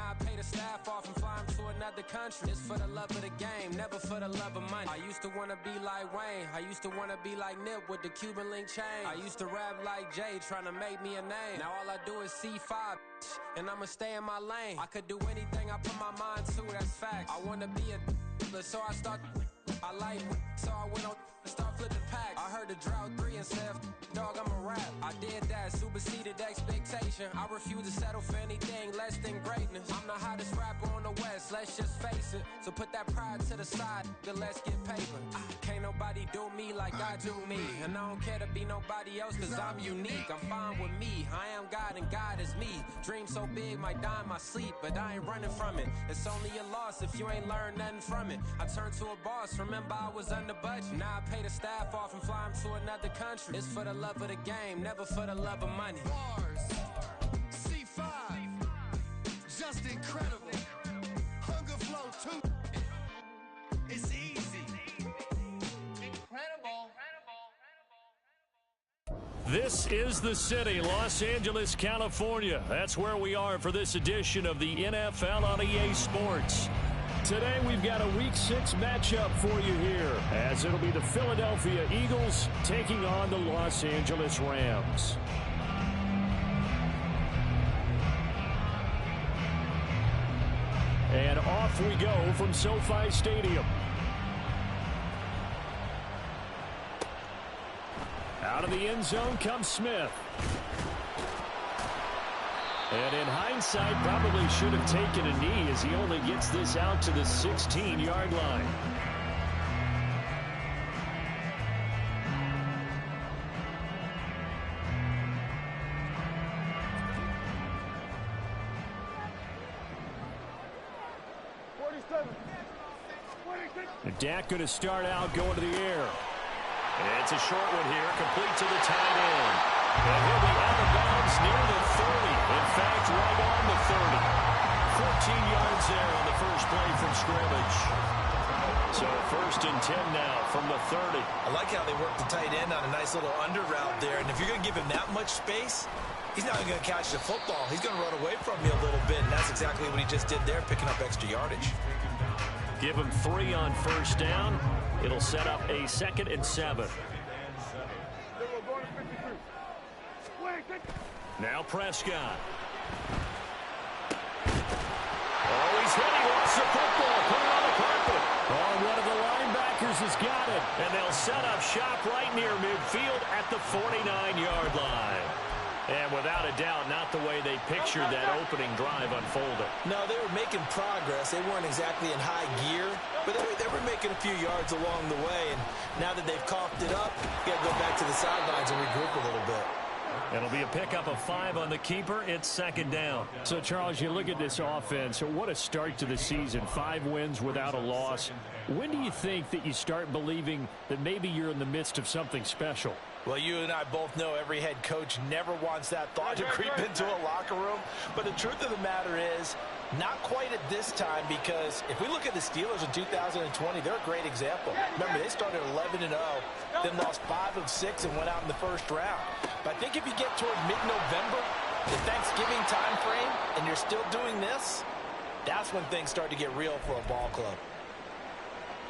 Now I pay the staff off and fly them to another country. It's for the love of the game, never for the love of money. I used to want to be like Wayne. I used to want to be like Nip with the Cuban link chain. I used to rap like Jay, trying to make me a name. Now all I do is C5, and I'ma stay in my lane. I could do anything I put my mind to, that's facts. I want to be a so I start. I like so I went on and start flipping packs. I heard the drought 3 and said, dog, I'm a rap. I did that, superseded expectation. I refuse to settle for anything less than greatness. I'm the hottest rapper on the West, let's just face it. So put that pride to the side, then let's get paper. Can't nobody do me like I do me. And I don't care to be nobody else, cause I'm unique. I'm fine with me, I am God and God is me. Dream so big, might die in my sleep, but I ain't running from it. It's only a loss if you ain't learned nothing from it. I turned to a boss, remember I was under budget. Now I pay the staff off and fly them to another country. It's for the love of the game, never for the love of money. Bars, C5, just incredible. Hunger flow 2, it's easy. Incredible. This is the city, Los Angeles, California. That's where we are for this edition of the NFL on EA Sports. Today we've got a Week 6 matchup for you here, as it'll be the Philadelphia Eagles taking on the Los Angeles Rams. And off we go from SoFi Stadium. Out of the end zone comes Smith. And in hindsight, probably should have taken a knee as he only gets this out to the 16-yard line. And Dak going to start out going to the air. And it's a short one here, complete to the tight end. And he'll be out of bounds near the 30. In fact, right on the 30. 14 yards there on the first play from scrimmage. So 1st and 10 now from the 30. I like how they work the tight end on a nice little under route there. And if you're going to give him that much space, he's not going to catch the football. He's going to run away from you a little bit. And that's exactly what he just did there, picking up extra yardage. Give him 3 on 1st down. It'll set up a 2nd and 7. Now Prescott. Oh, he's hit. He lost the football. Put it on the carpet. Oh, one of the linebackers has got it. And they'll set up shop right near midfield at the 49-yard line. And without a doubt, not the way they pictured that opening drive unfolding. No, they were making progress. They weren't exactly in high gear, but they were making a few yards along the way. And now that they've coughed it up, you got to go back to the sidelines and regroup a little bit. It'll be a pickup of 5 on the keeper. It's 2nd down. So, Charles, you look at this offense. What a start to the season. 5 wins without a loss. When do you think that you start believing that maybe you're in the midst of something special? Well, you and I both know every head coach never wants that thought to creep into a locker room. But the truth of the matter is, not quite at this time, because if we look at the Steelers in 2020, they're a great example. Remember, they started 11-0, then lost 5 of 6 and went out in the first round. But I think if you get toward mid-November, the Thanksgiving time frame, and you're still doing this, that's when things start to get real for a ball club.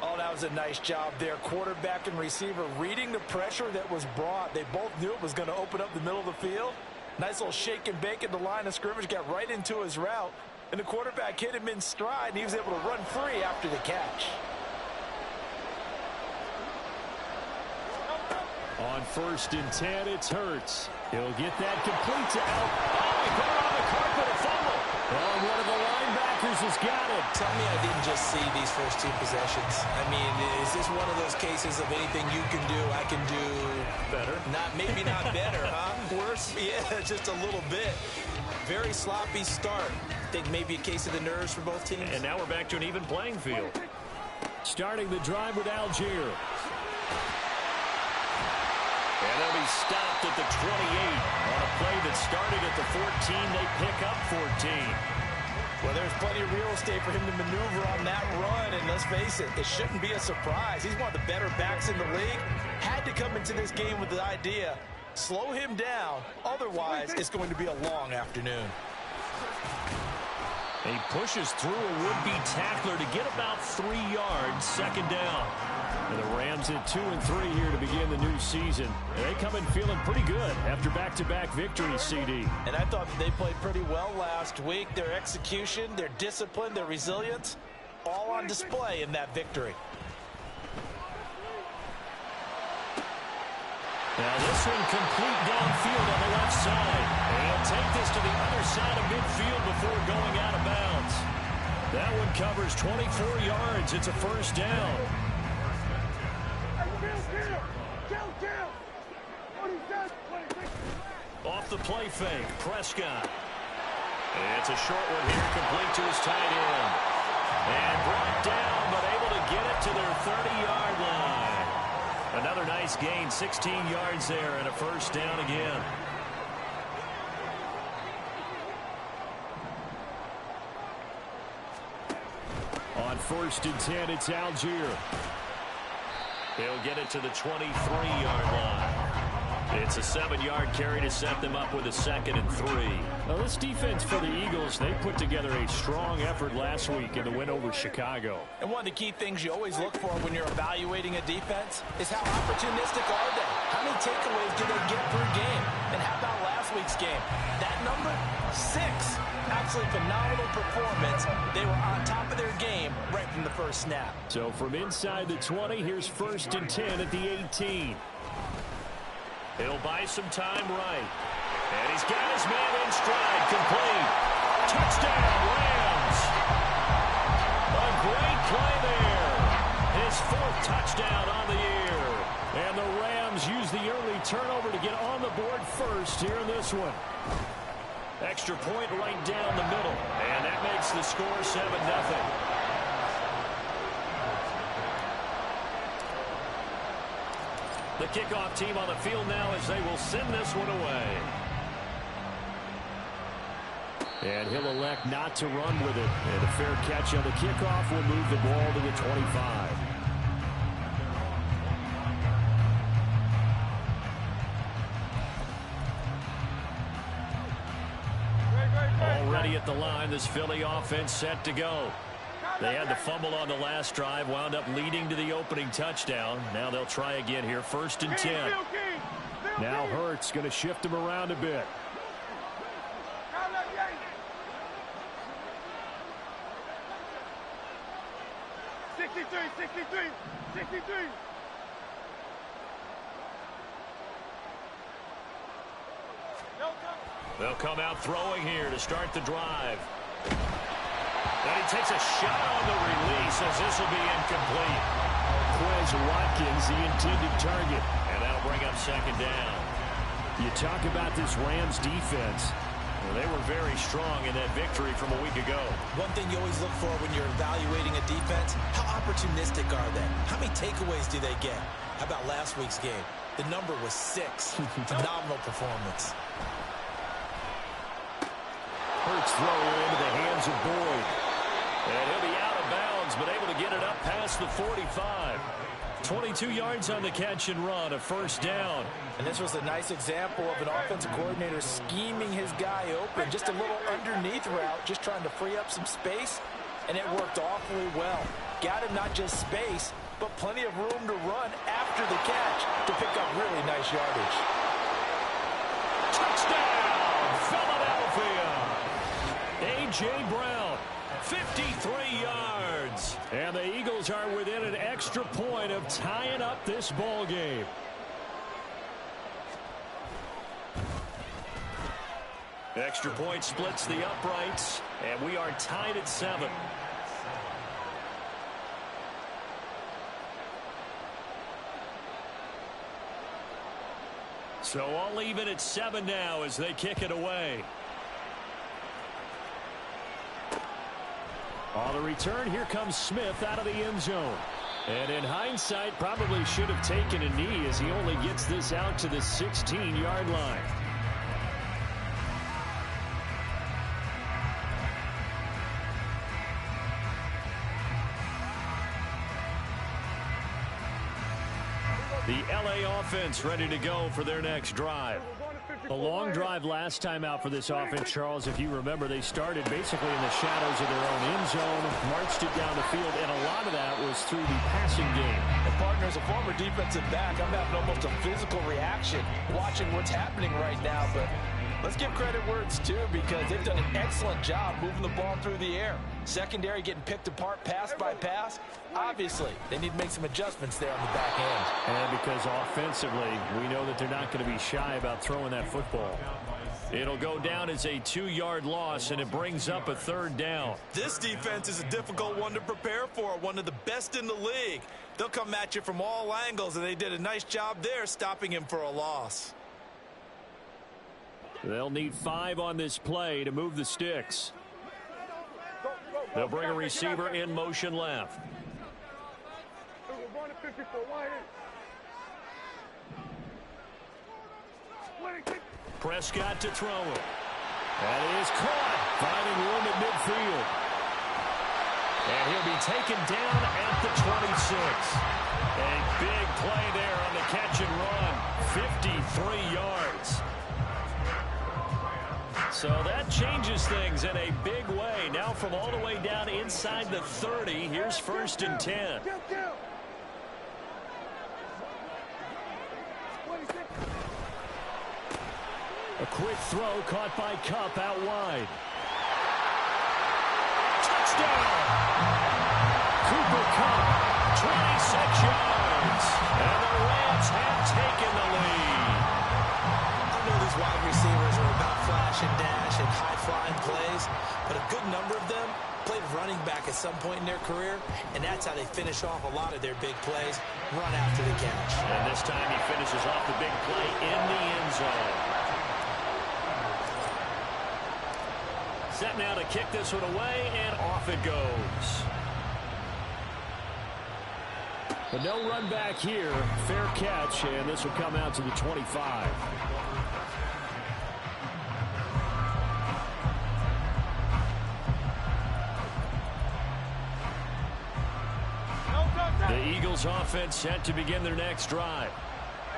Oh, that was a nice job there. Quarterback and receiver reading the pressure that was brought. They both knew it was going to open up the middle of the field. Nice little shake and bake at the line of scrimmage, got right into his route. And the quarterback hit him in stride, and he was able to run free after the catch. On 1st and 10, it's Hurts. He'll get that complete to out. Oh, he put it on the carpet, a fumble. Oh, one of the linebackers has got it. Tell me I didn't just see these first 2 possessions. I mean, is this one of those cases of anything you can do, I can do better? Maybe not better, huh? Worse? Yeah, just a little bit. Very sloppy start. Think maybe a case of the nerves for both teams. And now we're back to an even playing field. Starting the drive with Algier. And they'll be stopped at the 28. On a play that started at the 14, they pick up 14. Well, there's plenty of real estate for him to maneuver on that run, and let's face it, it shouldn't be a surprise. He's one of the better backs in the league. Had to come into this game with the idea, slow him down, otherwise it's going to be a long afternoon. He pushes through a would-be tackler to get about 3 yards, second down. And the Rams at 2-3 here to begin the new season. And they come in feeling pretty good after back-to-back victories, CD. And I thought that they played pretty well last week. Their execution, their discipline, their resilience, all on display in that victory. Now this one complete downfield on the left side. And he'll take this to the other side of midfield before going out of bounds. That one covers 24 yards. It's a first down. Off the play fake, Prescott. It's a short one here, complete to his tight end. And brought down, but able to get it to their 30-yard line. Another nice gain, 16 yards there, and a first down again. On 1st and 10, it's Algier. He'll get it to the 23-yard line. It's a 7-yard carry to set them up with a 2nd and 3. Now this defense for the Eagles, they put together a strong effort last week in the win over Chicago. And one of the key things you always look for when you're evaluating a defense is how opportunistic are they? How many takeaways do they get per game? And how about last week's game? That number, 6. Absolutely phenomenal performance. They were on top of their game right from the first snap. So from inside the 20, here's 1st and 10 at the 18. He'll buy some time right. And he's got his man in stride, complete. Touchdown, Rams. A great play there. His 4th touchdown on the year. And the Rams use the early turnover to get on the board first here in this one. Extra point right down the middle. And that makes the score 7-0. The kickoff team on the field now as they will send this one away. And he'll elect not to run with it. And a fair catch on the kickoff will move the ball to the 25. Already at the line, this Philly offense set to go. They had the fumble on the last drive, wound up leading to the opening touchdown. Now they'll try again here, 1st and 10. Now Hurts going to shift him around a bit. They'll come out throwing here to start the drive. And he takes a shot on the release as this will be incomplete. Quez Watkins, the intended target. And that'll bring up 2nd down. You talk about this Rams defense. Well, they were very strong in that victory from a week ago. One thing you always look for when you're evaluating a defense, how opportunistic are they? How many takeaways do they get? How about last week's game? The number was 6. Phenomenal performance. Hurts throw into the hands of Boyd. And he'll be out of bounds, but able to get it up past the 45. 22 yards on the catch and run, a first down. And this was a nice example of an offensive coordinator scheming his guy open. Just a little underneath route, just trying to free up some space, and it worked awfully well. Got him not just space, but plenty of room to run after the catch to pick up really nice yardage. Touchdown, Philadelphia! A.J. Brown, 53 yards. And the Eagles are within an extra point of tying up this ball game. Extra point splits the uprights, and we are tied at 7. So all even at 7 now as they kick it away. On the return, here comes Smith out of the end zone. And in hindsight, probably should have taken a knee as he only gets this out to the 16-yard line. The LA offense ready to go for their next drive. The long drive last time out for this offense, Charles, if you remember, they started basically in the shadows of their own end zone, marched it down the field, and a lot of that was through the passing game. And partner, as a former defensive back, I'm having almost a physical reaction watching what's happening right now, but let's give credit where it's due because they've done an excellent job moving the ball through the air. Secondary getting picked apart pass by pass. Obviously, they need to make some adjustments there on the back end. And because offensively, we know that they're not going to be shy about throwing that football. It'll go down as a 2-yard loss, and it brings up a 3rd down. This defense is a difficult one to prepare for, one of the best in the league. They'll come at you from all angles, and they did a nice job there stopping him for a loss. They'll need 5 on this play to move the sticks. They'll bring a receiver in motion left. Prescott to throw it. That is caught, finding room at midfield. And he'll be taken down at the 26. A big play there on the catch and run. 53 yards. So that changes things in a big way. Now from all the way down inside the 30, here's 1st and 10. A quick throw caught by Kupp out wide. Touchdown! Cooper Kupp, 26 yards. And the Rams have taken the lead. I know these wide receivers are about flash and dash and high-flying plays, but a good number of them played running back at some point in their career, and that's how they finish off a lot of their big plays, run after the catch. And this time he finishes off the big play in the end zone. Set now to kick this one away, and off it goes. But no run back here. Fair catch, and this will come out to the 25. The Eagles offense set to begin their next drive.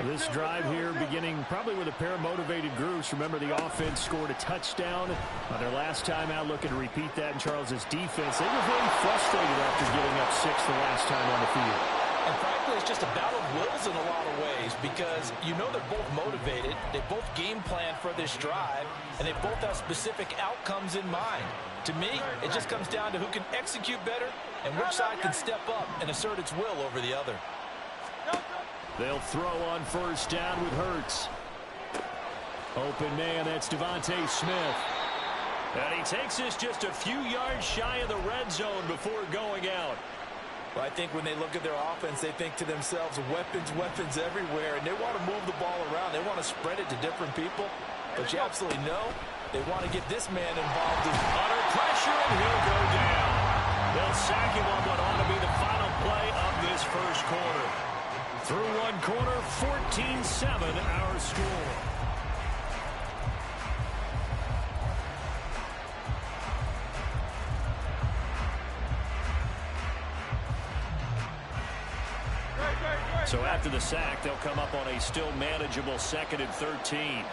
This drive here beginning probably with a pair of motivated groups. Remember, the offense scored a touchdown on their last time out, looking to repeat that in Charles's defense. They were very frustrated after giving up 6 the last time on the field. And frankly, it's just a battle of wills in a lot of ways because you know they're both motivated, they both game plan for this drive, and they both have specific outcomes in mind. To me, it just comes down to who can execute better and which side can step up and assert its will over the other. They'll throw on 1st down with Hurts. Open man, that's Devontae Smith. And he takes us just a few yards shy of the red zone before going out. Well, I think when they look at their offense, they think to themselves, weapons, weapons everywhere, and they want to move the ball around. They want to spread it to different people. But you absolutely know they want to get this man involved in under pressure, and he'll go down. They'll sack him on what ought to be the final play of this first quarter. Through one quarter, 14-7 our score. So after the sack, they'll come up on a still manageable 2nd and 13.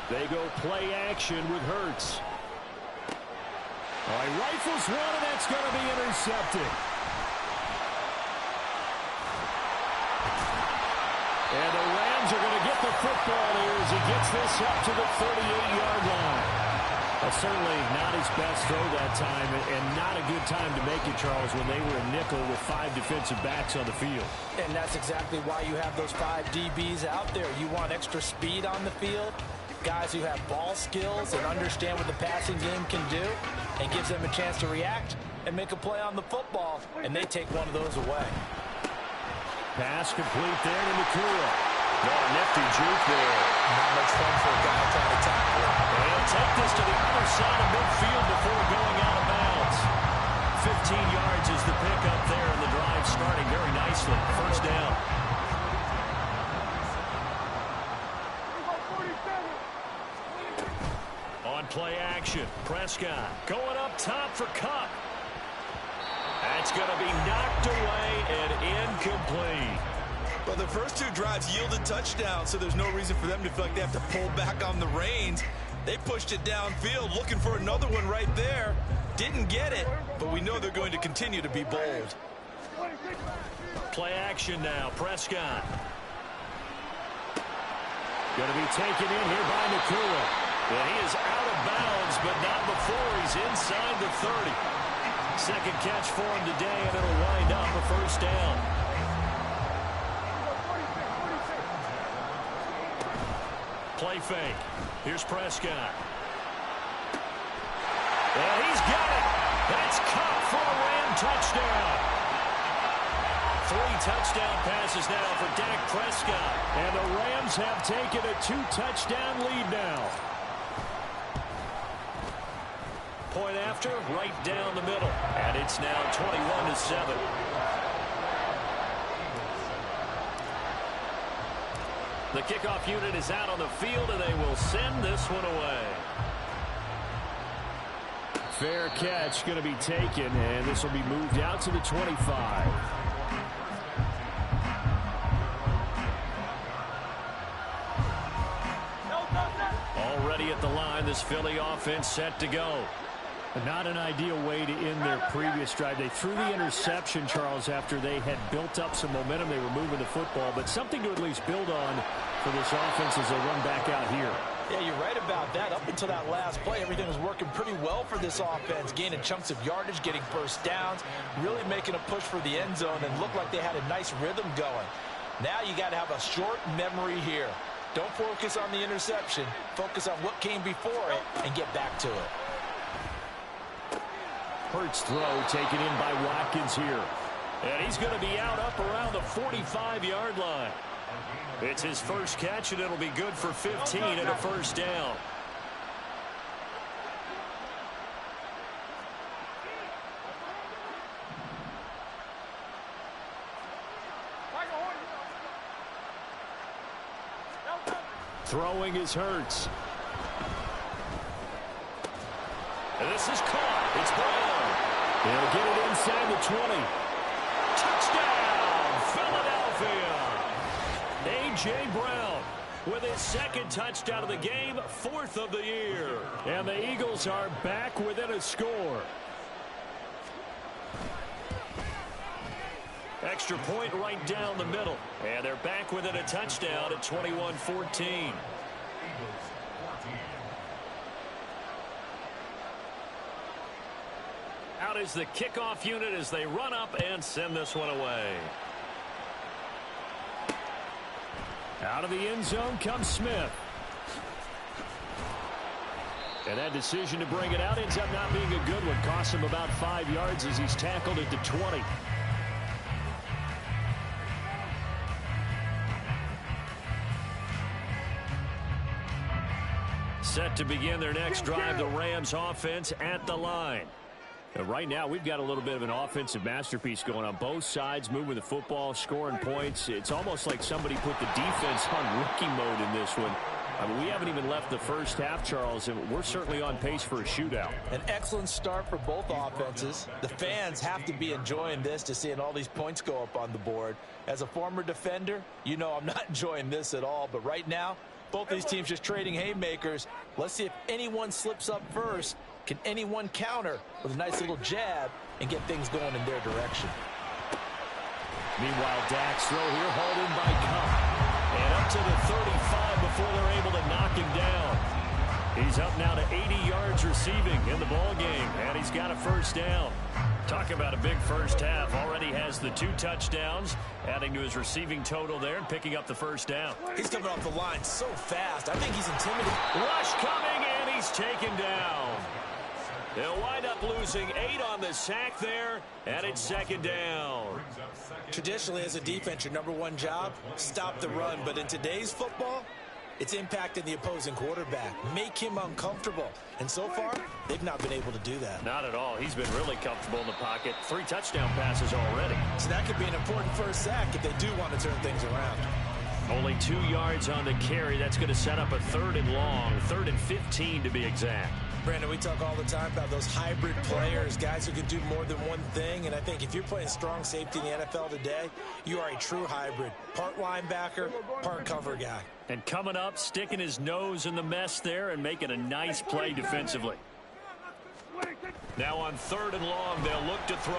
They go play action with Hurts. All right, rifles one, and that's going to be intercepted. And the Rams are going to get the football here as he gets this up to the 38-yard line. Well, certainly not his best throw that time, and not a good time to make it, Charles, when they were a nickel with 5 defensive backs on the field. And that's exactly why you have those 5 DBs out there. You want extra speed on the field, guys who have ball skills and understand what the passing game can do, and gives them a chance to react and make a play on the football, and they take one of those away. Pass complete there to Nakua. Oh, nifty juke there. Not much fun for a guy trying to tackle it. They'll take this to the other side of midfield before going out of bounds. 15 yards is the pickup there, and the drive starting very nicely. 1st down. On play action, Prescott going up top for Kupp. And That's going to be knocked away and incomplete. Well, the first two drives yielded touchdowns, so there's no reason for them to feel like they have to pull back on the reins. They pushed it downfield, looking for another one right there. Didn't get it, but we know they're going to continue to be bold. Play action now, Prescott. Going to be taken in here by Nakua. And he is out of bounds, but not before he's inside the 30. Second catch for him today, and it'll wind up a first down. Play fake. Here's Prescott. And he's got it. That's caught for a Ram touchdown. 3 touchdown passes now for Dak Prescott. And the Rams have taken a 2-touchdown lead now. Point after, right down the middle. And it's now 21-7. The kickoff unit is out on the field, and they will send this one away. Fair catch going to be taken, and this will be moved out to the 25. Already at the line, this Philly offense set to go. Not an ideal way to end their previous drive. They threw the interception, Charles, after they had built up some momentum. They were moving the football, but something to at least build on for this offense as they run back out here. Yeah, you're right about that. Up until that last play, everything was working pretty well for this offense, gaining chunks of yardage, getting first downs, really making a push for the end zone, and looked like they had a nice rhythm going. Now you got to have a short memory here. Don't focus on the interception. Focus on what came before it and get back to it. Hurts throw taken in by Watkins here. And he's going to be out up around the 45-yard line. It's his first catch, and it'll be good for 15 and a first down. Throwing is Hurts. And this is caught. It's Brown. They'll get it inside the 20. Touchdown, Philadelphia. A.J. Brown with his second touchdown of the game, 4th of the year. And the Eagles are back within a score. Extra point right down the middle. And they're back within a touchdown at 21-14. Out is the kickoff unit as they run up and send this one away. Out of the end zone comes Smith. And that decision to bring it out ends up not being a good one. Costs him about 5 yards as he's tackled at the 20. Set to begin their next drive, the Rams offense at the line. Right now, we've got a little bit of an offensive masterpiece going on. Both sides moving the football, scoring points. It's almost like somebody put the defense on rookie mode in this one. I mean, we haven't even left the first half, Charles, and we're certainly on pace for a shootout. An excellent start for both offenses. The fans have to be enjoying this, to seeing all these points go up on the board. As a former defender, you know I'm not enjoying this at all. But right now, both these teams just trading haymakers. Let's see if anyone slips up first. Can anyone counter with a nice little jab and get things going in their direction? Meanwhile, Dak's throw here hauled in by Cup. And up to the 35 before they're able to knock him down. He's up now to 80 yards receiving in the ball game, and he's got a first down. Talk about a big first half. Already has the 2 touchdowns, adding to his receiving total there and picking up the first down. He's coming off the line so fast. I think he's intimidated. Rush coming, and he's taken down. They'll wind up losing 8 on the sack there, and it's second down. Traditionally, as a defense, your number one job, stop the run. But in today's football, it's impacting the opposing quarterback. Make him uncomfortable. And so far, they've not been able to do that. Not at all. He's been really comfortable in the pocket. 3 touchdown passes already. So that could be an important first sack if they do want to turn things around. Only 2 yards on the carry. That's going to set up a 3rd and long, 3rd and 15 to be exact. Brandon, we talk all the time about those hybrid players, guys who can do more than one thing. And I think if you're playing strong safety in the NFL today, you are a true hybrid. Part linebacker, part cover guy. And coming up, sticking his nose in the mess there and making a nice play defensively. Now on 3rd and long, they'll look to throw.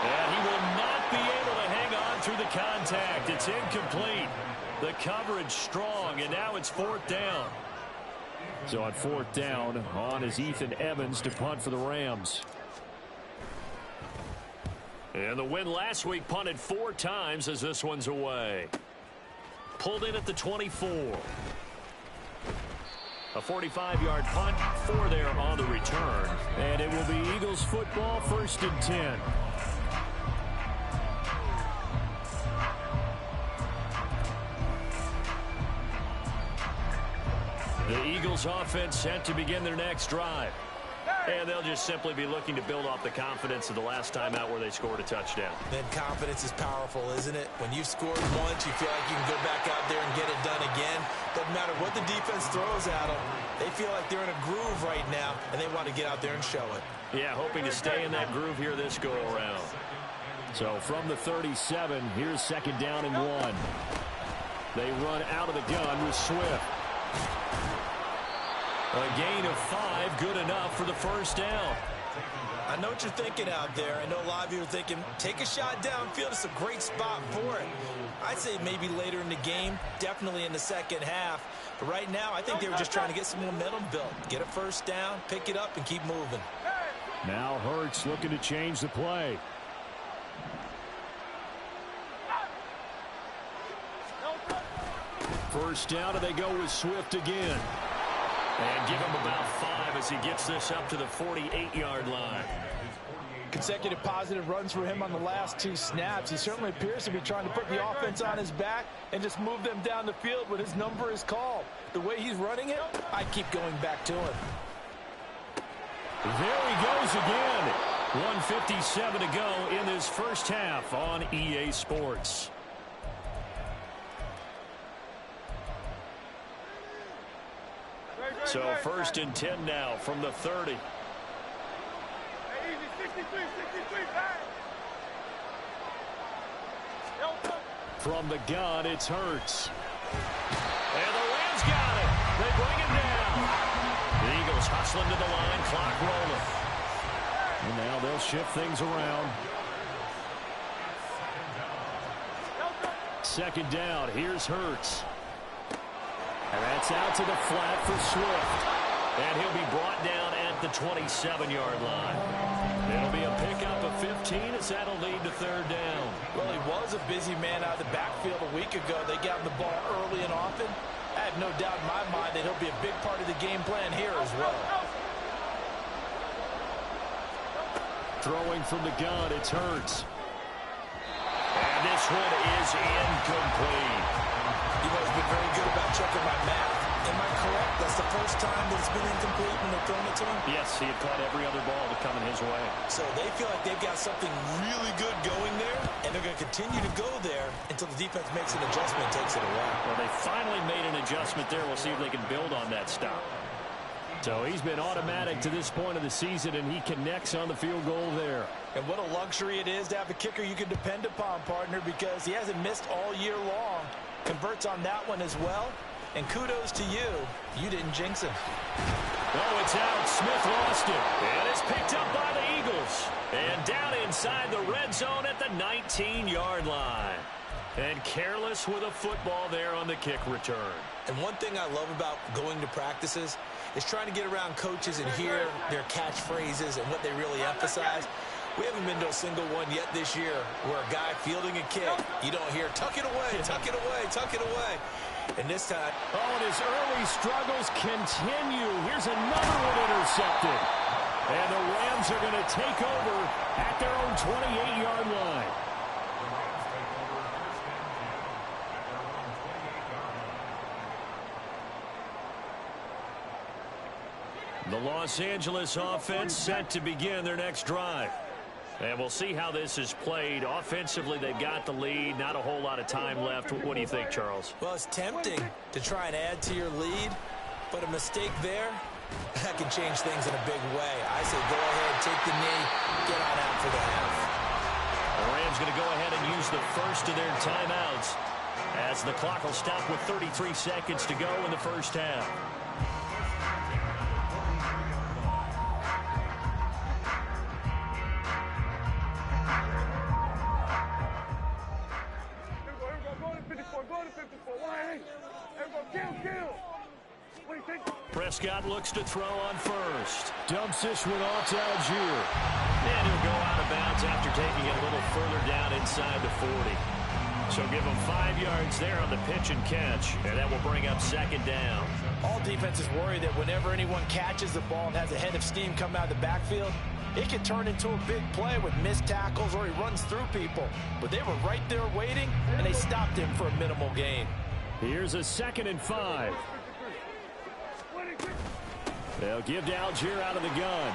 And he will not be able to hang on through the contact. It's incomplete. The coverage strong, and now it's 4th down. So on 4th down, on is Ethan Evans to punt for the Rams. And the win last week punted 4 times as this one's away. Pulled in at the 24. A 45-yard punt, 4 there on the return. And it will be Eagles football, 1st and 10. The Eagles offense set to begin their next drive. And they'll just simply be looking to build off the confidence of the last time out where they scored a touchdown. Then confidence is powerful, isn't it? When you've scored once, you feel like you can go back out there and get it done again. Doesn't matter what the defense throws at them. They feel like they're in a groove right now, and they want to get out there and show it. Yeah, hoping to stay in that groove here this go-around. So from the 37, here's 2nd down and 1. They run out of the gun with Swift. A gain of 5, good enough for the 1st down. I know what you're thinking out there. I know a lot of you are thinking, take a shot downfield. It's a great spot for it. I'd say maybe later in the game, definitely in the second half. But right now, I think they were just trying to get some momentum built. Get a 1st down, pick it up, and keep moving. Now Hurts looking to change the play. First down, and they go with Swift again. And give him about 5 as he gets this up to the 48-yard line. Consecutive positive runs for him on the last 2 snaps. He certainly appears to be trying to put the offense on his back and just move them down the field when his number is called. The way he's running it, I keep going back to him. There he goes again. 1:57 to go in this first half on EA Sports. So 1st and 10 now from the 30. From the gun, it's Hurts. And the Rams got it. They bring him down. The Eagles hustling to the line, clock rolling. And now they'll shift things around. 2nd down, here's Hurts. And that's out to the flat for Swift. And he'll be brought down at the 27-yard line. It'll be a pickup of 15 as that'll lead to 3rd down. Well, he was a busy man out of the backfield a week ago. They got him the ball early and often. I have no doubt in my mind that he'll be a big part of the game plan here as well. Throwing from the gun, it's Hurts. And this one is incomplete. You've always been very good about checking my math. Am I correct? That's the first time that it's been incomplete when they're throwing it to him? Yes, he had caught every other ball to come in his way. So they feel like they've got something really good going there, and they're going to continue to go there until the defense makes an adjustment and takes it away. Well, they finally made an adjustment there. We'll see if they can build on that stop. So he's been automatic to this point of the season, and he connects on the field goal there. And what a luxury it is to have a kicker you can depend upon, partner, because he hasn't missed all year long. Converts on that one as well. And kudos to you. You didn't jinx him. Oh, it's out. Smith lost it. And it's picked up by the Eagles. And down inside the red zone at the 19-yard line. And careless with a football there on the kick return. And one thing I love about going to practices is trying to get around coaches and hear their catchphrases and what they really emphasize. We haven't been to a single one yet this year where a guy fielding a kick, you don't hear, tuck it away, tuck it away, tuck it away. And this time... Oh, and his early struggles continue. Here's another one intercepted. And the Rams are going to take over at their own 28-yard line. The Los Angeles offense set to begin their next drive. And we'll see how this is played. Offensively, they've got the lead. Not a whole lot of time left. What do you think, Charles? Well, it's tempting to try and add to your lead. But a mistake there, that can change things in a big way. I say go ahead, take the knee, get on out for the half. The Rams going to go ahead and use the first of their timeouts as the clock will stop with 33 seconds to go in the first half. Prescott looks to throw on first. Dumps this one off to Algier. And he'll go out of bounds after taking it a little further down inside the 40. So give him 5 yards there on the pitch and catch, and that will bring up second down. All defenses worry that whenever anyone catches the ball and has a head of steam come out of the backfield, it can turn into a big play with missed tackles or he runs through people. But they were right there waiting, and they stopped him for a minimal gain. Here's a 2nd and 5. They'll give to Algier out of the gun.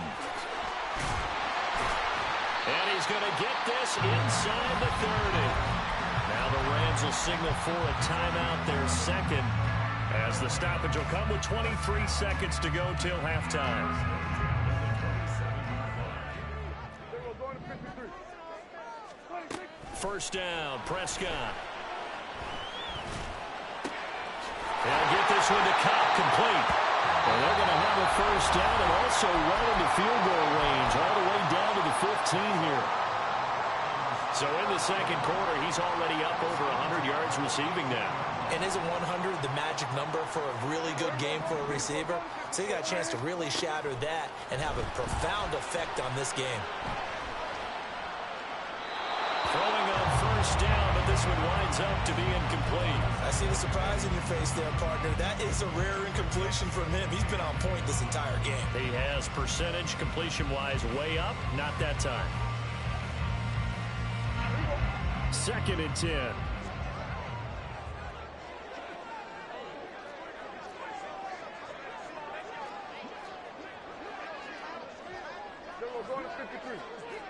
And he's going to get this inside the 30. Now the Rams will signal for a timeout, their second, as the stoppage will come with 23 seconds to go till halftime. First down, Prescott. They'll get this one to Cobb, complete. And they're going to have a first down and also right into field goal range, all the way down to the 15 here. So in the second quarter, he's already up over 100 yards receiving now. And isn't 100 the magic number for a really good game for a receiver? So he got a chance to really shatter that and have a profound effect on this game. Throwing on first down, but this one winds up to be incomplete. I see the surprise in your face there, partner. That is a rare incompletion from him. He's been on point this entire game. He has percentage completion-wise way up, not that time. 2nd and 10. We're going to 53.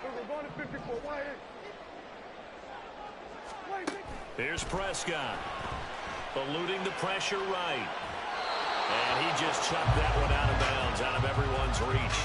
We're going to 54. Why? Here's Prescott, eluding the pressure right. And he just chucked that one out of bounds, out of everyone's reach.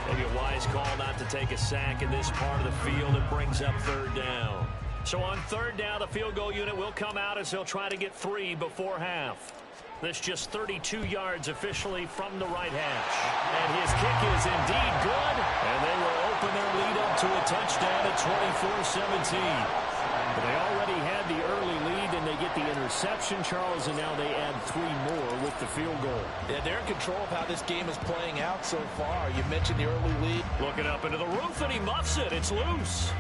Maybe a wise call not to take a sack in this part of the field. It brings up 3rd down. So on 3rd down, the field goal unit will come out as they'll try to get 3 before half. This just 32 yards officially from the right hash. And his kick is indeed good. And they will open their lead up to a touchdown at 24-17. But they already had the early lead, and they get the interception, Charles, and now they add 3 more with the field goal. Yeah, they're in control of how this game is playing out so far. You mentioned the early lead. Looking up into the roof, and he muffs it. It's loose.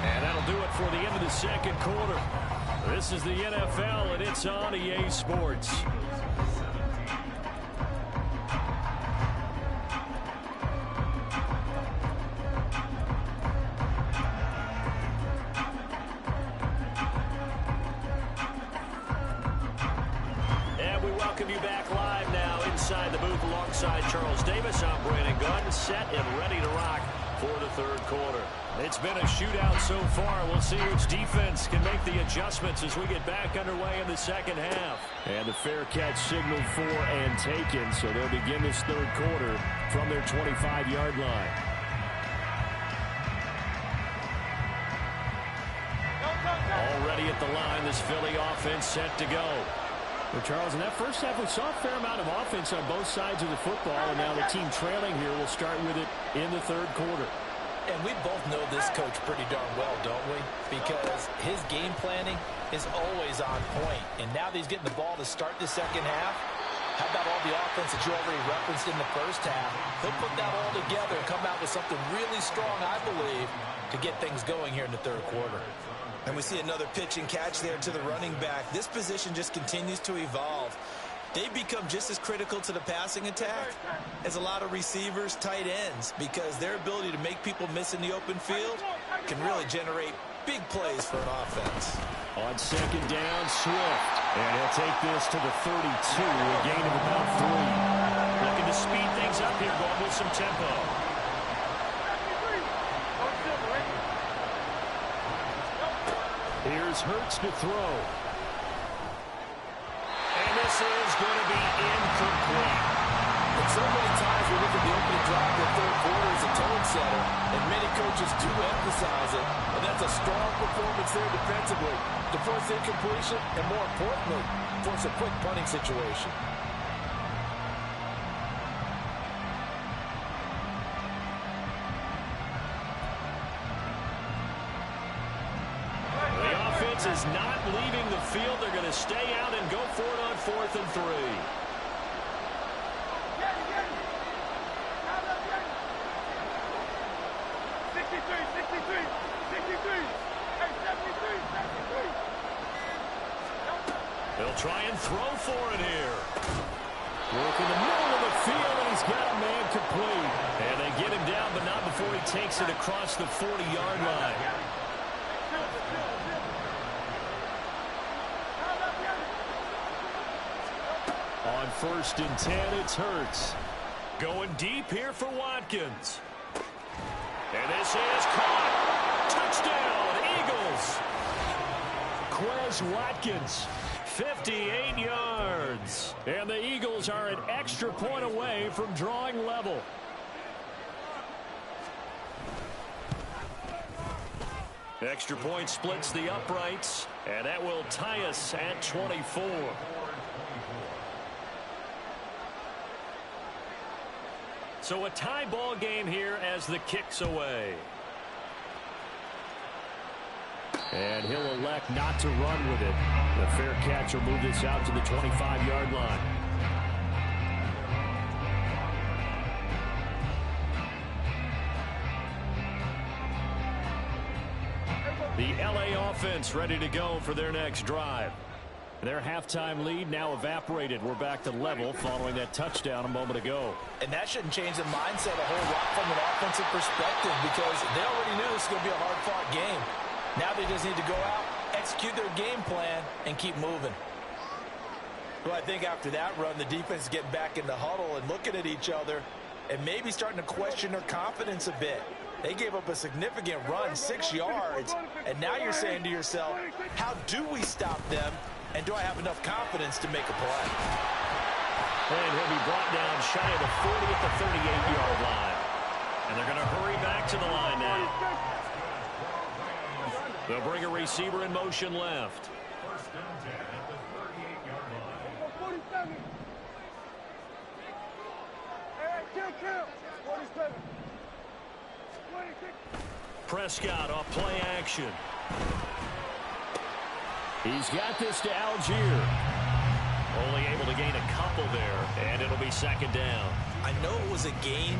And that'll do it for the end of the second quarter. This is the NFL, and it's on EA Sports. Inside the booth alongside Charles Davis, I'm Brandon Gunn, set and ready to rock for the 3rd quarter. It's been a shootout so far. We'll see which defense can make the adjustments as we get back underway in the second half. And the fair catch signaled for and taken, so they'll begin this 3rd quarter from their 25-yard line. Already at the line, this Philly offense set to go. Well, Charles, in that first half, we saw a fair amount of offense on both sides of the football, and now the team trailing here will start with it in the 3rd quarter. And we both know this coach pretty darn well, don't we? Because his game planning is always on point. And now that he's getting the ball to start the second half, how about all the offense that you already referenced in the first half? He'll put that all together and come out with something really strong, I believe, to get things going here in the 3rd quarter. And we see another pitch and catch there to the running back. This position just continues to evolve. They become just as critical to the passing attack as a lot of receivers, tight ends, because their ability to make people miss in the open field can really generate big plays for an offense. On 2nd down, Swift. And he'll take this to the 32, a gain of about 3. Looking to speed things up here, going with some tempo. Here's Hurts to throw. And this is going to be incomplete. And so many times we look at the opening drive of the third quarter as a tone setter, and many coaches do emphasize it. And that's a strong performance there defensively to force incompletion and, more importantly, force a quick punting situation. The offense is not leaving the field. They're going to stay out and go for it on 4th and 3. 63. Hey, 73. They'll try and throw for it here. Work in the middle of the field, and he's got a man complete. And they get him down, but not before he takes it across the 40-yard line. On 1st and 10, it's Hurts. Going deep here for Watkins. And this is caught. Touchdown, Eagles. Quez Watkins, 58 yards. And the Eagles are an extra point away from drawing level. Extra point splits the uprights, and that will tie us at 24. So a tie ball game here as the kick's away. And he'll elect not to run with it. The fair catch will move this out to the 25-yard line. The LA offense ready to go for their next drive. Their halftime lead now evaporated. We're back to level following that touchdown a moment ago. And that shouldn't change the mindset a whole lot from an offensive perspective, because they already knew this was going to be a hard-fought game. Now they just need to go out, execute their game plan, and keep moving. Well, I think after that run, the defense is getting back in the huddle and looking at each other and maybe starting to question their confidence a bit. They gave up a significant run, 6 yards, and now you're saying to yourself, how do we stop them, and do I have enough confidence to make a play? And he'll be brought down shy of the 40 at the 38-yard line. And they're going to hurry back to the line now. They'll bring a receiver in motion left. Prescott off play action. He's got this to Algier. Only able to gain a couple there, and it'll be second down. I know it was a gain,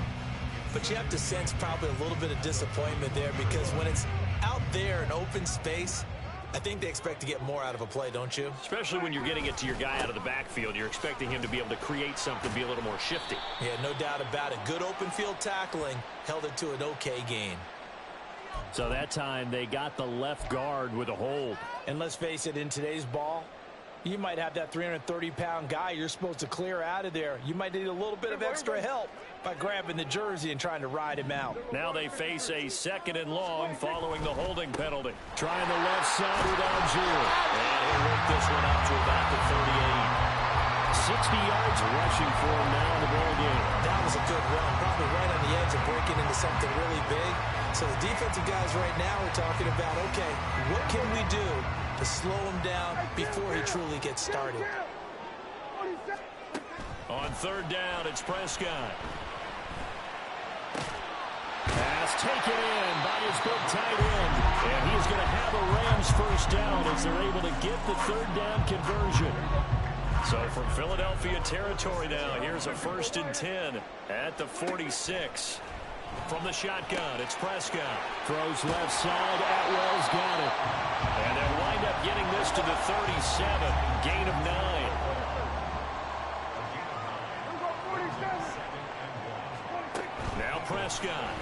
but you have to sense probably a little bit of disappointment there, because when it's out there in open space, I think they expect to get more out of a play, don't you? Especially when you're getting it to your guy out of the backfield. You're expecting him to be able to create something, be a little more shifty. Yeah, no doubt about it. Good open field tackling held it to an okay gain. So that time they got the left guard with a hold. And let's face it, in today's ball, you might have that 330-pound guy you're supposed to clear out of there. You might need a little bit of extra help by grabbing the jersey and trying to ride him out. Now they face a 2nd and long following the holding penalty. Trying the left side with Algier. And he'll work this one out to about the 38. 60 yards rushing for him now in the ball game. That was a good run, probably right on the edge of breaking into something really big. So the defensive guys right now are talking about, okay, what can we do to slow him down before he truly gets started? On 3rd down, it's Prescott. Pass taken in by his big tight end. And he's going to have a Rams first down as they're able to get the 3rd down conversion. So from Philadelphia territory now, here's a 1st and 10 at the 46. From the shotgun, it's Prescott. Throws left side. Atwell's got it. And they'll wind up getting this to the 37. Gain of 9. Now Prescott.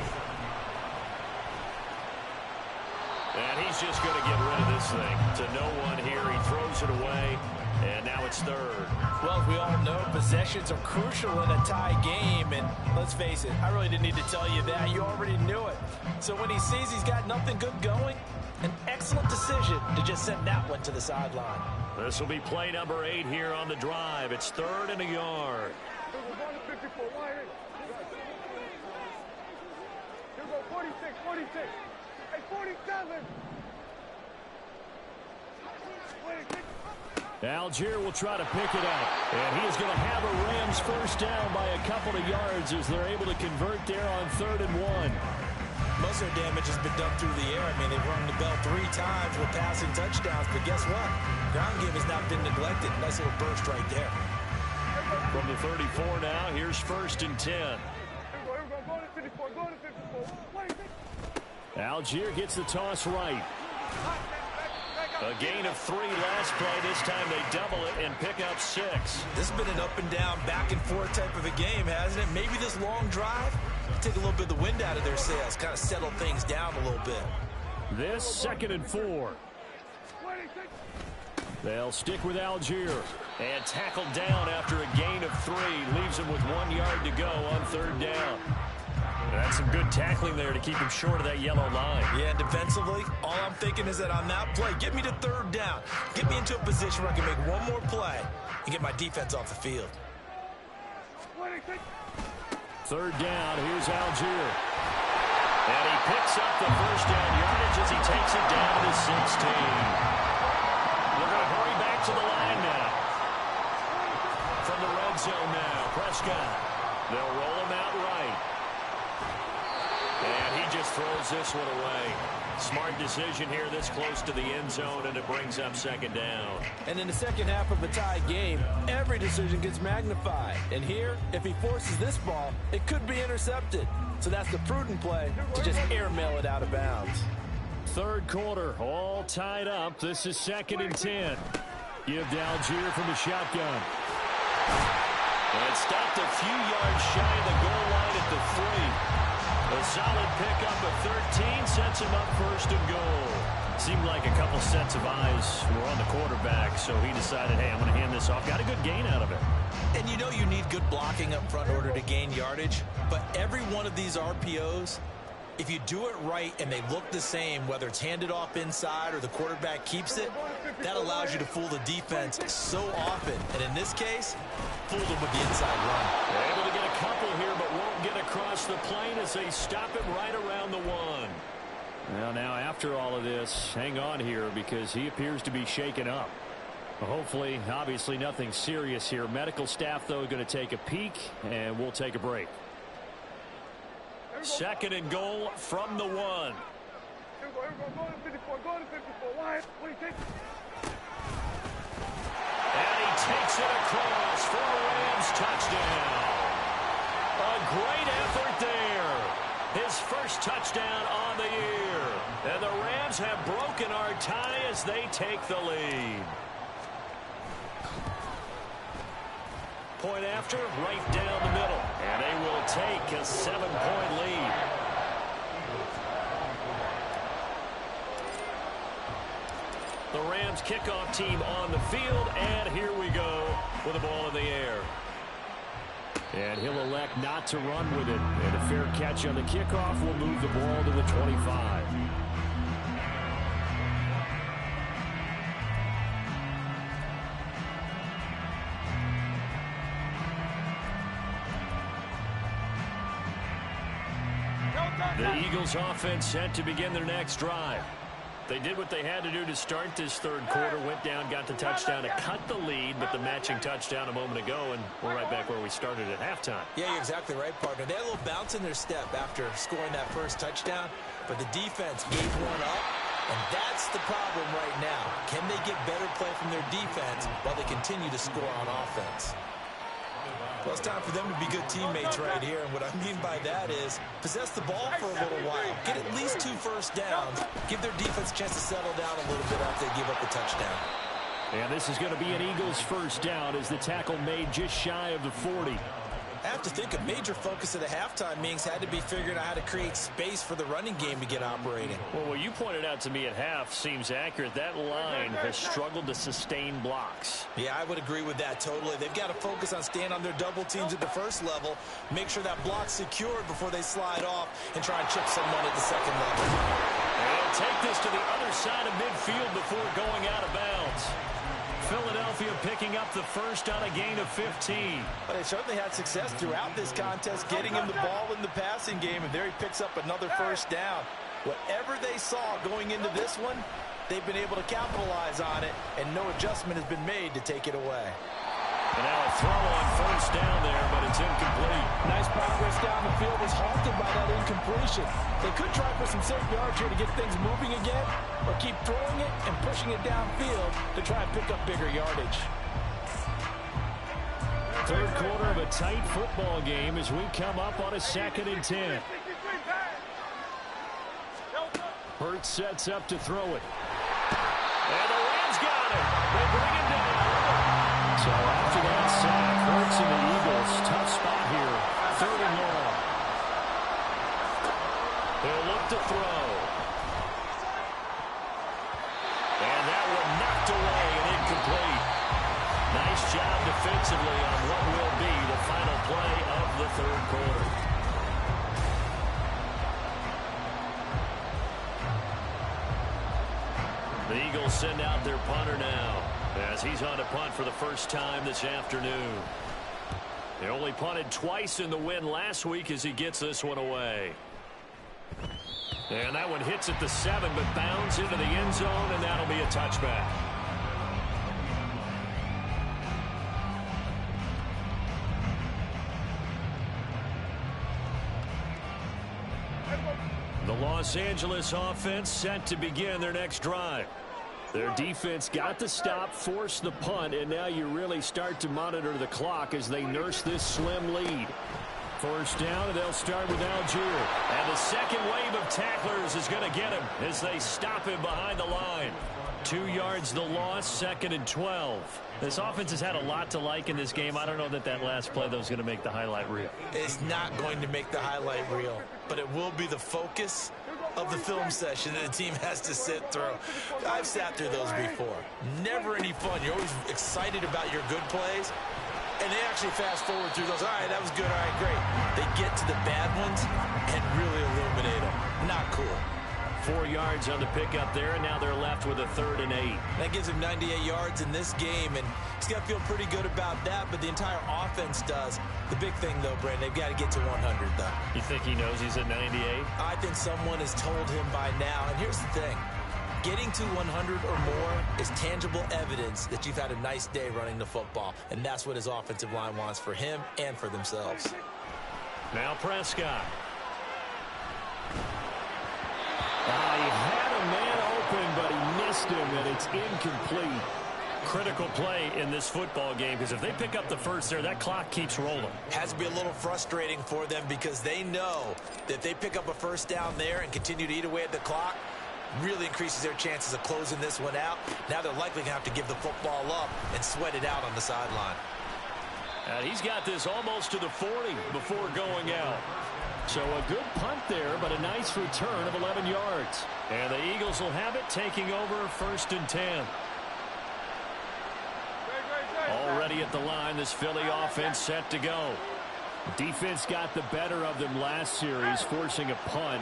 And he's just going to get rid of this thing. To no one here. He throws it away. And now it's third. Well, as we all know, possessions are crucial in a tie game. And let's face it, I really didn't need to tell you that. You already knew it. So when he sees he's got nothing good going, an excellent decision to just send that one to the sideline. This will be play number 8 here on the drive. It's 3rd and a yard. Here we go, 54. Why here? Here we go, 46, 46. Hey, 47. 46. Algier will try to pick it up. And he is going to have a Rams first down by a couple of yards as they're able to convert there on 3rd and 1. Most of their damage has been done through the air. I mean, they've rung the bell 3 times with passing touchdowns. But guess what? Ground game has not been neglected. Nice little burst right there. From the 34 now, here's 1st and 10. Here we go, go to 54, go to 54. Algier gets the toss right. A gain of 3 last play. This time they double it and pick up 6. This has been an up and down, back and forth type of a game, hasn't it? Maybe this long drive take a little bit of the wind out of their sails, kind of settle things down a little bit. This 2nd and 4. They'll stick with Algier. And tackled down after a gain of 3. Leaves him with 1 yard to go on 3rd down. That's some good tackling there to keep him short of that yellow line. Yeah, and defensively, all I'm thinking is that on that play, get me to 3rd down. Get me into a position where I can make one more play and get my defense off the field. 3rd down, here's Algier. And he picks up the first down yardage as he takes it down to 16. They're going to hurry back to the line now. From the red zone now, Prescott. They'll roll him out right. And he just throws this one away. Smart decision here this close to the end zone, and it brings up 2nd down. And in the second half of a tie game, every decision gets magnified. And here, if he forces this ball, it could be intercepted. So that's the prudent play to just airmail it out of bounds. 3rd quarter, all tied up. This is 2nd and 10. Give to Algier from the shotgun. And stopped a few yards shy of the goal line at the 3. A solid pickup of 13 sets him up 1st and goal. Seemed like a couple sets of eyes were on the quarterback, so he decided, hey, I'm going to hand this off. Got a good gain out of it. And you know you need good blocking up front in order to gain yardage, but every one of these RPOs, if you do it right and they look the same, whether it's handed off inside or the quarterback keeps it, that allows you to fool the defense so often. And in this case, fooled them with the inside run. They're able to get a couple here, but won't get across the plane as they stop him right around the 1. Well, now after all of this, hang on here because he appears to be shaken up. Hopefully, obviously nothing serious here. Medical staff, though, going to take a peek, and we'll take a break. 2nd and goal from the 1. Here we go, go to 54, go to 54. Why? What do you think? And he takes it across for a Rams touchdown. A great effort there. His first touchdown on the year. And the Rams have broken our tie as they take the lead. Point after, right down the middle. And they will take a 7-point lead. The Rams kickoff team on the field, and here we go with the ball in the air. And he'll elect not to run with it. And a fair catch on the kickoff will move the ball to the 25. The Eagles offense set to begin their next drive. They did what they had to do to start this 3rd quarter, went down, got the touchdown to cut the lead, but the matching touchdown a moment ago, and we're right back where we started at halftime. Yeah, you're exactly right, partner. They had a little bounce in their step after scoring that first touchdown, but the defense gave one up, and that's the problem right now. Can they get better play from their defense while they continue to score on offense? Well, it's time for them to be good teammates right here, and what I mean by that is possess the ball for a little while, get at least 2 first downs, give their defense a chance to settle down a little bit after they give up the touchdown. And this is going to be an Eagles first down as the tackle made just shy of the 40. I have to think a major focus of the halftime meetings had to be figuring out how to create space for the running game to get operating. Well, what you pointed out to me at half seems accurate. That line has struggled to sustain blocks. Yeah, I would agree with that totally. They've got to focus on staying on their double teams at the first level, make sure that block's secured before they slide off and try and chip someone at the second level. And take this to the other side of midfield before going out of bounds. Philadelphia picking up the first on a gain of 15. But they certainly had success throughout this contest, getting him the ball in the passing game, and there he picks up another first down. Whatever they saw going into this one, they've been able to capitalize on it, and no adjustment has been made to take it away. And now a throw on first down there, but it's incomplete. Nice progress down the field, was halted by that incompletion. They could try for some safe yards here to get things moving again, or keep throwing it and pushing it downfield to try and pick up bigger yardage. Third quarter of a tight football game as we come up on a 2nd and 10. Hurts sets up to throw it. And the Rams got it. They bring it down. So after that sack, Hurts and the Eagles, tough spot here. 3rd and long. They'll look to throw. And that one knocked away and incomplete. Nice job defensively on what will be the final play of the 3rd quarter. The Eagles send out their punter now as he's on to punt for the first time this afternoon. They only punted twice in the win last week as he gets this one away. And that one hits at the 7 but bounds into the end zone, and that'll be a touchback. The Los Angeles offense set to begin their next drive. Their defense got the stop, forced the punt, and now you really start to monitor the clock as they nurse this slim lead. First down, and they'll start with Algier. And the second wave of tacklers is going to get him as they stop him behind the line. 2 yards the loss, 2nd and 12. This offense has had a lot to like in this game. I don't know that that last play, though, is going to make the highlight reel. It's not going to make the highlight reel, but it will be the focus of the film session that the team has to sit through. I've sat through those before. Never any fun. You're always excited about your good plays, and they actually fast forward through those. All right, that was good. All right, great. They get to the bad ones and really illuminate them. Not cool. 4 yards on the pickup there, and now they're left with a 3rd and 8. That gives him 98 yards in this game, and he's got to feel pretty good about that, but the entire offense does. The big thing, though, Brandon, they've got to get to 100, though. You think he knows he's at 98? I think someone has told him by now, and here's the thing. Getting to 100 or more is tangible evidence that you've had a nice day running the football, and that's what his offensive line wants for him and for themselves. Now Prescott. He had a man open, but he missed him, and it's incomplete. Critical play in this football game, because if they pick up the first there, that clock keeps rolling. Has to be a little frustrating for them because they know that if they pick up a first down there and continue to eat away at the clock, really increases their chances of closing this one out. Now they're likely going to have to give the football up and sweat it out on the sideline. And he's got this almost to the 40 before going out. So a good punt there, but a nice return of 11 yards. And the Eagles will have it, taking over 1st and 10. Already at the line, this Philly offense set to go. Defense got the better of them last series, forcing a punt.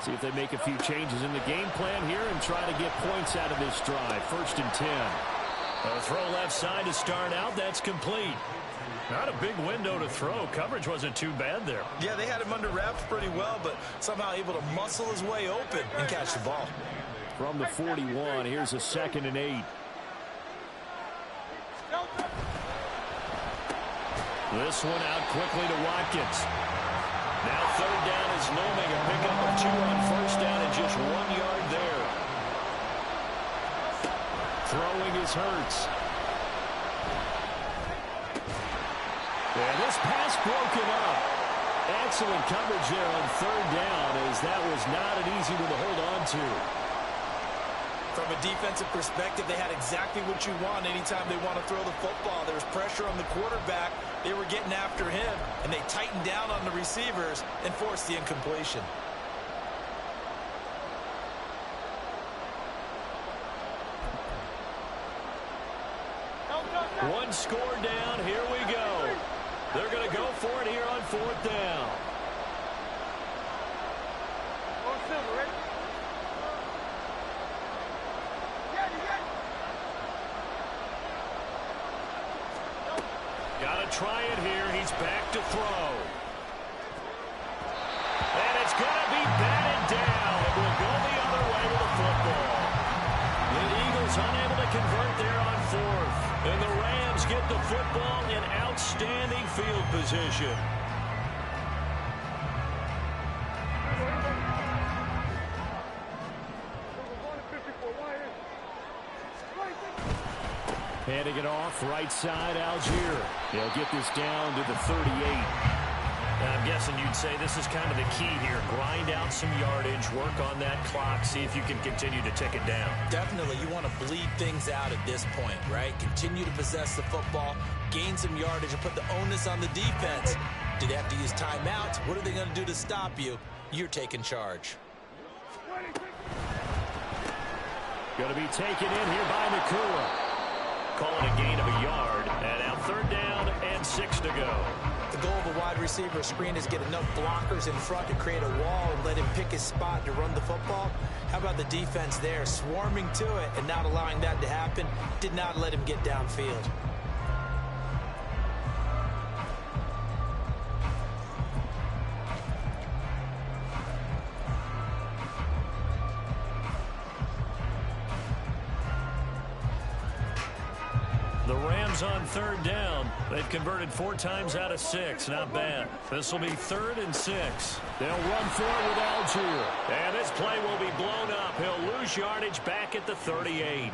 See if they make a few changes in the game plan here and try to get points out of this drive. 1st and 10. A throw left side to start out. That's complete. Not a big window to throw. Coverage wasn't too bad there. Yeah, they had him under wraps pretty well, but somehow able to muscle his way open and catch the ball. From the 41, here's a 2nd and 8. This one out quickly to Watkins. Now 3rd down is looming. A pickup of 2 on 1st down and just 1 yard there. Throwing is Hurts. And this pass broken up. Excellent coverage there on 3rd down, as that was not an easy one to hold on to. From a defensive perspective, they had exactly what you want anytime they want to throw the football. There was pressure on the quarterback. They were getting after him, and they tightened down on the receivers and forced the incompletion. One score down. Here we go. They're going to go for it here on 4th down. Got to try it here. He's back to throw. And it's going to be batted down. It will go the other way with the football. The Eagles unable to convert there on 4th. And the Rams get the football in outstanding field position. Handing it off, right side, Algier. They'll get this down to the 38. I'm guessing you'd say this is kind of the key here. Grind out some yardage, work on that clock, see if you can continue to tick it down. Definitely, you want to bleed things out at this point, right? Continue to possess the football, gain some yardage, and put the onus on the defense. Do they have to use timeouts? What are they going to do to stop you? You're taking charge. Going to be taken in here by Nakua. Calling a gain of a yard, and now 3rd down and 6 to go. The goal of a wide receiver screen is get enough blockers in front to create a wall and let him pick his spot to run the football. How about the defense there, swarming to it and not allowing that to happen? Did not let him get downfield. The Rams on 3rd down. They've converted 4 times out of 6. Not bad. This will be 3rd and 6. They'll run for it with Algier. And this play will be blown up. He'll lose yardage back at the 38.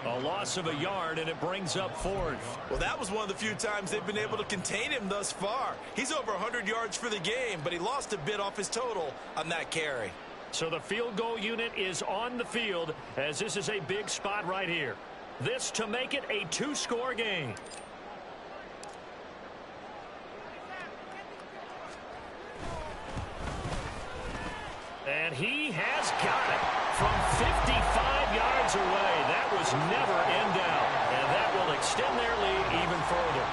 A loss of a yard, and it brings up 4th. Well, that was one of the few times they've been able to contain him thus far. He's over 100 yards for the game, but he lost a bit off his total on that carry. So the field goal unit is on the field, as this is a big spot right here. This to make it a 2-score game. And he has got it from 55 yards away. That was never in doubt. And that will extend their lead even further.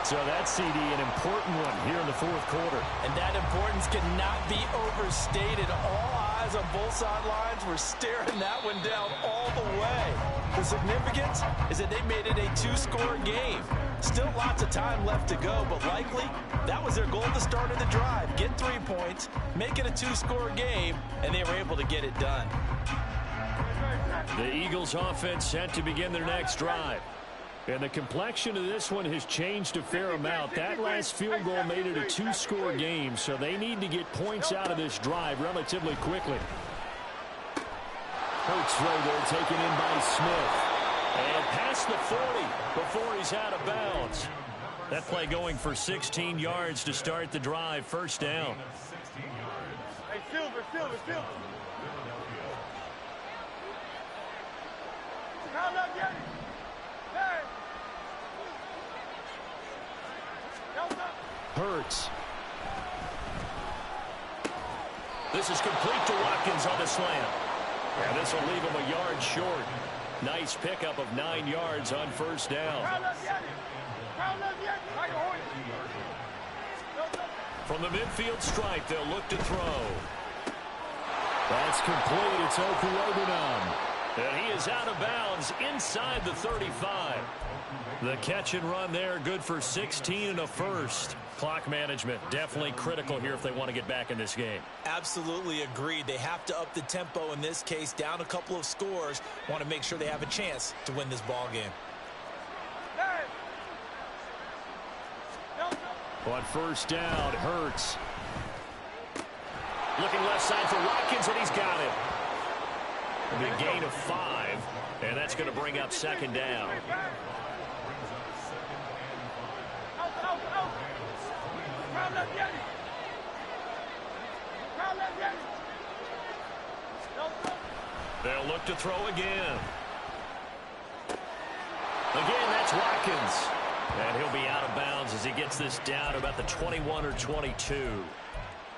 So that's, CD, an important one here in the 4th quarter. And that importance cannot be overstated. All eyes on both sidelines were staring that one down all the way. The significance is that they made it a 2-score game. Still lots of time left to go, but likely that was their goal at the start of the drive. Get 3 points, make it a 2-score game, and they were able to get it done. The Eagles offense set to begin their next drive. And the complexion of this one has changed a fair amount. That last field goal made it a 2-score game, so they need to get points out of this drive relatively quickly. Hurts throw there, taken in by Smith. And past the 40 before he's out of bounds. That play going for 16 yards to start the drive. 1st down. Hey, Silver. Now let's get it. Hey. Hurts. This is complete to Watkins on the slant. And this will leave him a yard short. Nice pickup of 9 yards on 1st down. From the midfield stripe, they'll look to throw. That's complete. It's Okurobunan. And he is out of bounds inside the 35. The catch and run there, good for 16 and a first. Clock management definitely critical here if they want to get back in this game. Absolutely agreed. They have to up the tempo in this case, down a couple of scores. Want to make sure they have a chance to win this ball game. On 1st down, Hurts. Looking left side for Watkins, and he's got it. A big gain of 5, and that's going to bring up 2nd down. They'll look to throw again. Again, that's Watkins. And he'll be out of bounds as he gets this down about the 21 or 22.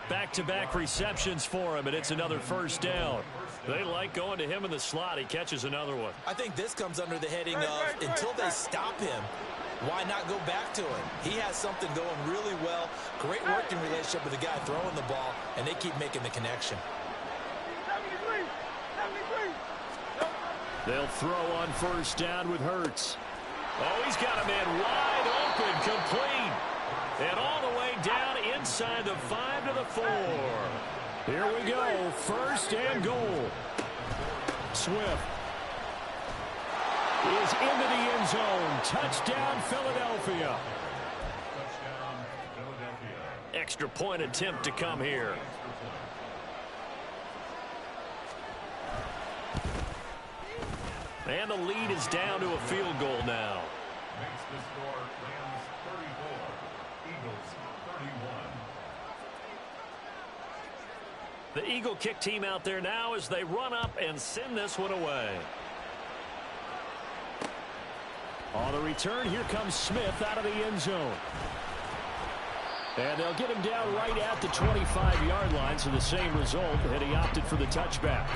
Back-to-back receptions for him, and it's another first down. They like going to him in the slot. He catches another one. I think this comes under the heading of until they stop him, why not go back to him? He has something going really well. Great working relationship with the guy throwing the ball, and they keep making the connection. They'll throw on first down with Hurts. Oh, he's got a man wide open, complete. And all the way down inside the 5 to the 4. Here we go, first and goal. Swift is into the end zone. Touchdown, Philadelphia. Extra point attempt to come here. And the lead is down to a field goal now. Makes the score Rams 34, Eagles 31. The Eagle kick team out there now as they run up and send this one away. On the return, here comes Smith out of the end zone. And they'll get him down right at the 25-yard line, so the same result, and he opted for the touchback.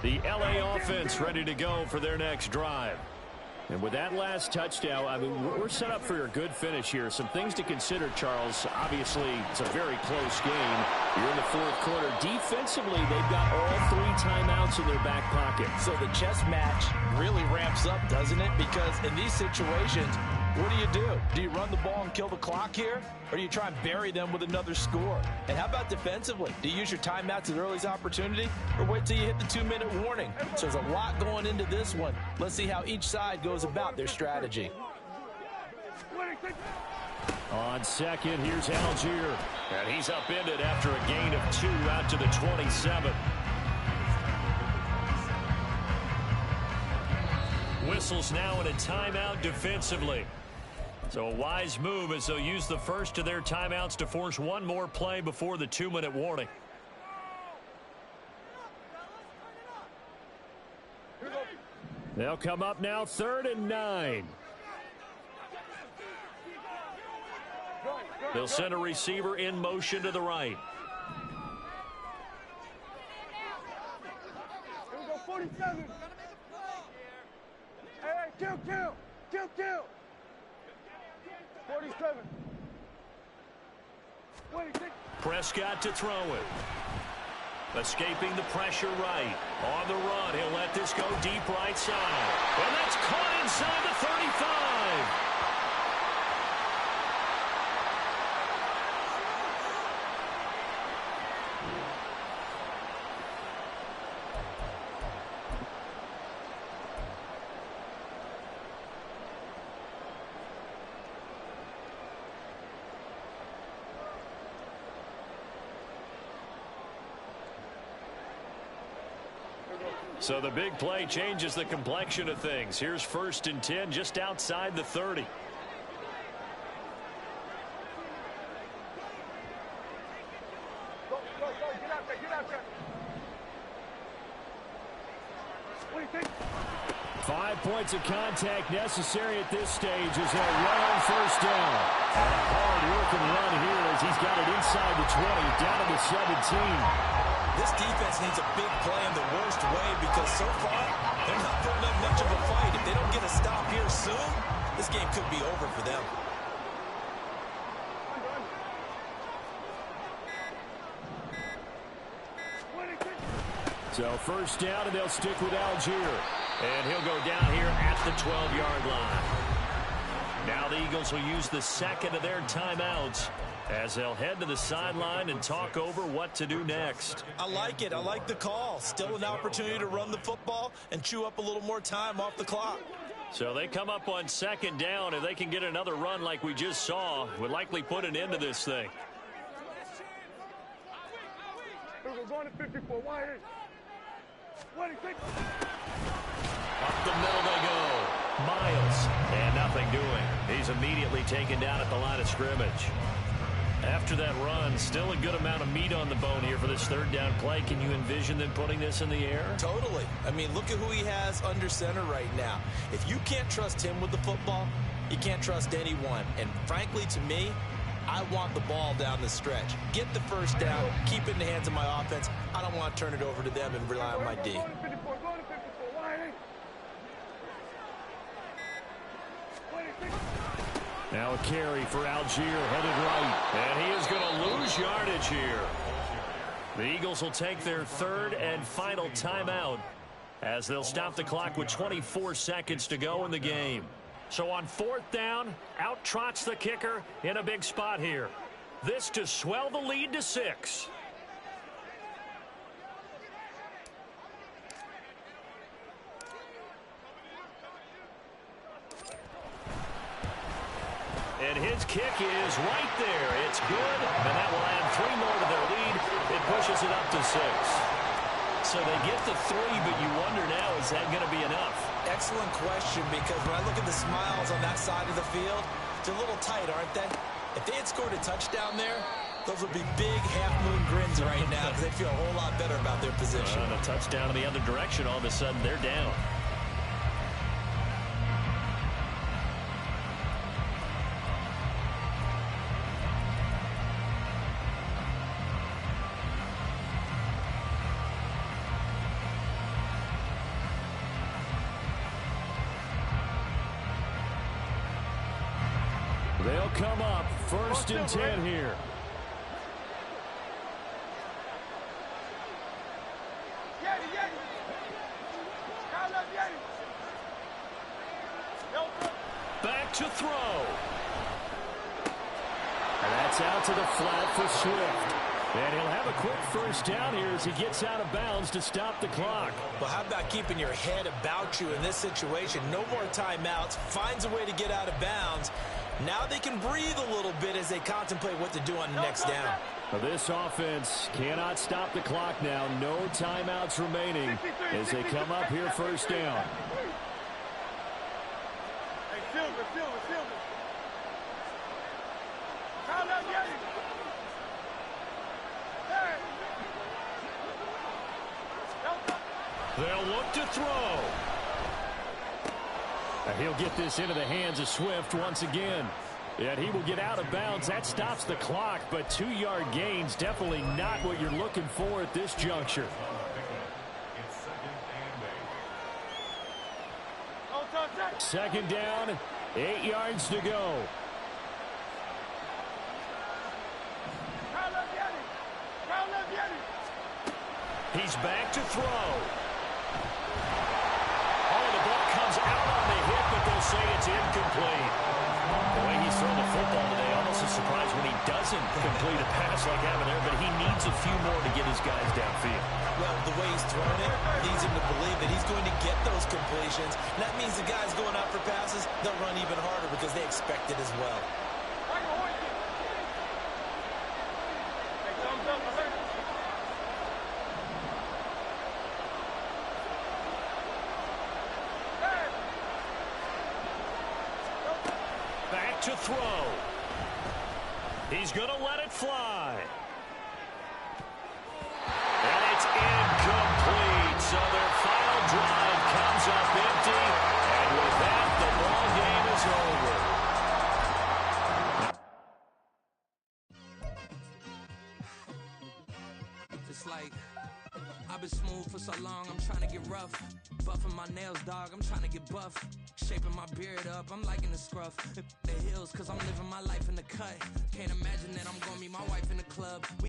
The LA offense ready to go for their next drive. And with that last touchdown, I mean, we're set up for a good finish here. Some things to consider, Charles. Obviously, it's a very close game. You're in the fourth quarter. Defensively, they've got all 3 timeouts in their back pocket. So the chess match really ramps up, doesn't it? Because in these situations, what do? Do you run the ball and kill the clock here? Or do you try and bury them with another score? And how about defensively? Do you use your timeouts as early as opportunity? Or wait till you hit the 2-minute warning? So there's a lot going into this one. Let's see how each side goes about their strategy. On second, here's Algier. And he's upended after a gain of 2 out to the 27. Whistles now in a timeout defensively. So a wise move as they'll use the first of their timeouts to force one more play before the 2-minute warning. They'll come up now 3rd and 9. They'll send a receiver in motion to the right. Here we go, 47. Hey, kill. 47. Prescott to throw it. Escaping the pressure right. On the run, he'll let this go deep right side. And that's caught inside the 35. So the big play changes the complexion of things. Here's 1st and 10 just outside the 30. Go, get out there. What do you think? 5 points of contact necessary at this stage as they'll run on first down. And a hard-working run here as he's got it inside the 20, down to the 17. This defense needs a big play in the worst way because so far, they're not putting up much of a fight. If they don't get a stop here soon, this game could be over for them. So first down, and they'll stick with Algier. And he'll go down here at the 12-yard line. Now the Eagles will use the second of their timeouts as they'll head to the sideline and talk over what to do next. I like it. I like the call. Still an opportunity to run the football and chew up a little more time off the clock. So they come up on 2nd down. If they can get another run like we just saw, would likely put an end to this thing. We're going to 54. Why ain't? What is it? Up the middle they go. Miles, and nothing doing. He's immediately taken down at the line of scrimmage. After that run, still a good amount of meat on the bone here for this third down play. Can you envision them putting this in the air? Totally. I mean, look at who he has under center right now. If you can't trust him with the football, you can't trust anyone. And frankly, to me, I want the ball down the stretch. Get the first down, keep it in the hands of my offense. I don't want to turn it over to them and rely on my D. Now a carry for Algier, headed right. And he is going to lose yardage here. The Eagles will take their third and final timeout as they'll stop the clock with 24 seconds to go in the game. So on fourth down, out trots the kicker in a big spot here. This to swell the lead to 6. And his kick is right there. It's good, and that will add 3 more to their lead. It pushes it up to 6. So they get the 3, but you wonder now, is that going to be enough? Excellent question, because when I look at the smiles on that side of the field, they're a little tight, aren't they? If they had scored a touchdown there, those would be big half-moon grins right now because they feel a whole lot better about their position. And a touchdown in the other direction, all of a sudden they're down. They'll come up first and 10 here. Back to throw. And that's out to the flat for Swift. And he'll have a quick first down here as he gets out of bounds to stop the clock. Well, how about keeping your head about you in this situation? No more timeouts. Finds a way to get out of bounds. Now they can breathe a little bit as they contemplate what to do on the next down. Well, this offense cannot stop the clock now. No timeouts remaining as they come up here first down. Hey, Silver. They'll look to throw. He'll get this into the hands of Swift once again. And he will get out of bounds. That stops the clock, but 2-yard gains definitely not what you're looking for at this juncture. Second down, 8 yards to go. He's back to throw. They'll say it's incomplete. The way he's thrown the football today, almost a surprise when he doesn't complete a pass like having there, but he needs a few more to get his guys downfield. Well, the way he's thrown it leads him to believe that he's going to get those completions. And that means the guys going out for passes, they'll run even harder because they expect it as well. To throw. He's going to let it fly. And it's incomplete. So their final drive comes up empty. And with that, the ball game is over. It's like I've been smooth for so long, I'm trying to get rough. Buffing my nails, dog, I'm trying to get buff. Shaping my beard up, I'm liking the scruff. The hills, cause I'm living my life in the cut. Can't imagine that I'm gonna meet my wife in the club.